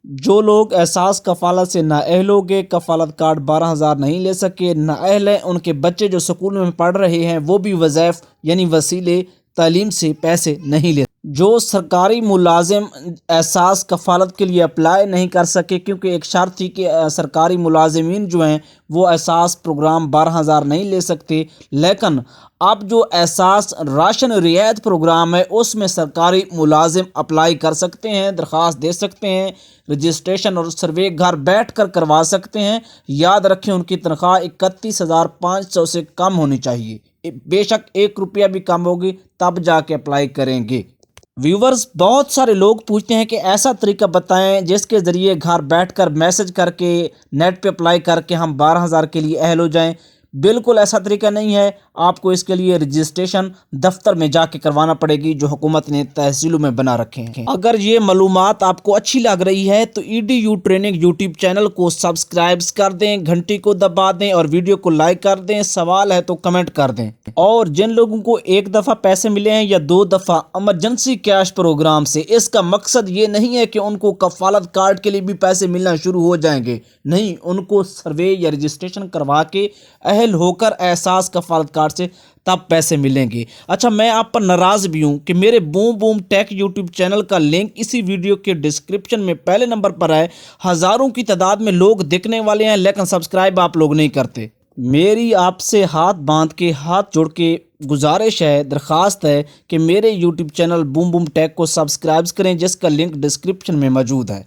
جو لوگ احساس کفالت سے نااہل ہو گئے، کفالت کارڈ 12,000 نہیں لے سکے، نااہل ہیں، ان کے بچے جو سکول میں پڑھ رہے ہیں وہ بھی وظائف یعنی وسیلے تعلیم سے پیسے نہیں لے. جو سرکاری ملازم احساس کفالت کے لیے اپلائی نہیں کر سکے، کیونکہ ایک شرط تھی کہ سرکاری ملازمین جو ہیں وہ احساس پروگرام 12,000 نہیں لے سکتے، لیکن اب جو احساس راشن رعایت پروگرام ہے اس میں سرکاری ملازم اپلائی کر سکتے ہیں، درخواست دے سکتے ہیں، رجسٹریشن اور سروے گھر بیٹھ کر کروا سکتے ہیں. یاد رکھیں ان کی تنخواہ 31,500 سے کم ہونی چاہیے، بے شک 1 روپیہ بھی کم ہوگی تب جا کے اپلائی کریں گے. ویورز، بہت سارے لوگ پوچھتے ہیں کہ ایسا طریقہ بتائیں جس کے ذریعے گھر بیٹھ کر میسج کر کے نیٹ پہ اپلائی کر کے ہم 12,000 کے لیے اہل ہو جائیں. بالکل ایسا طریقہ نہیں ہے. آپ کو اس کے لیے رجسٹریشن دفتر میں جا کے کروانا پڑے گی جو حکومت نے تحصیلوں میں بنا رکھے ہیں. اگر یہ معلومات آپ کو اچھی لگ رہی ہے تو EDU ٹریننگ یوٹیوب چینل کو سبسکرائب کر دیں، گھنٹی کو دبا دیں اور ویڈیو کو لائک کر دیں. سوال ہے تو کمنٹ کر دیں. اور جن لوگوں کو 1 دفعہ پیسے ملے ہیں یا 2 دفعہ ایمرجنسی کیش پروگرام سے، اس کا مقصد یہ نہیں ہے کہ ان کو کفالت کارڈ کے لیے بھی پیسے ملنا شروع ہو جائیں گے. نہیں، ان کو سروے یا رجسٹریشن کروا کے اہل ہو کر احساس کفالت کارڈ سے تب پیسے ملیں گے. اچھا، میں آپ پر ناراض بھی ہوں کہ میرے بوم بوم ٹیک یوٹیوب چینل کا لنک اسی ویڈیو کے ڈسکرپشن میں پہلے نمبر پر ہے. ہزاروں کی تعداد میں لوگ دیکھنے والے ہیں لیکن سبسکرائب آپ لوگ نہیں کرتے. میری آپ سے ہاتھ باندھ کے، ہاتھ جوڑ کے گزارش ہے، درخواست ہے کہ میرے یوٹیوب چینل بوم بوم ٹیک کو سبسکرائب کریں جس کا لنک ڈسکرپشن میں موجود ہے.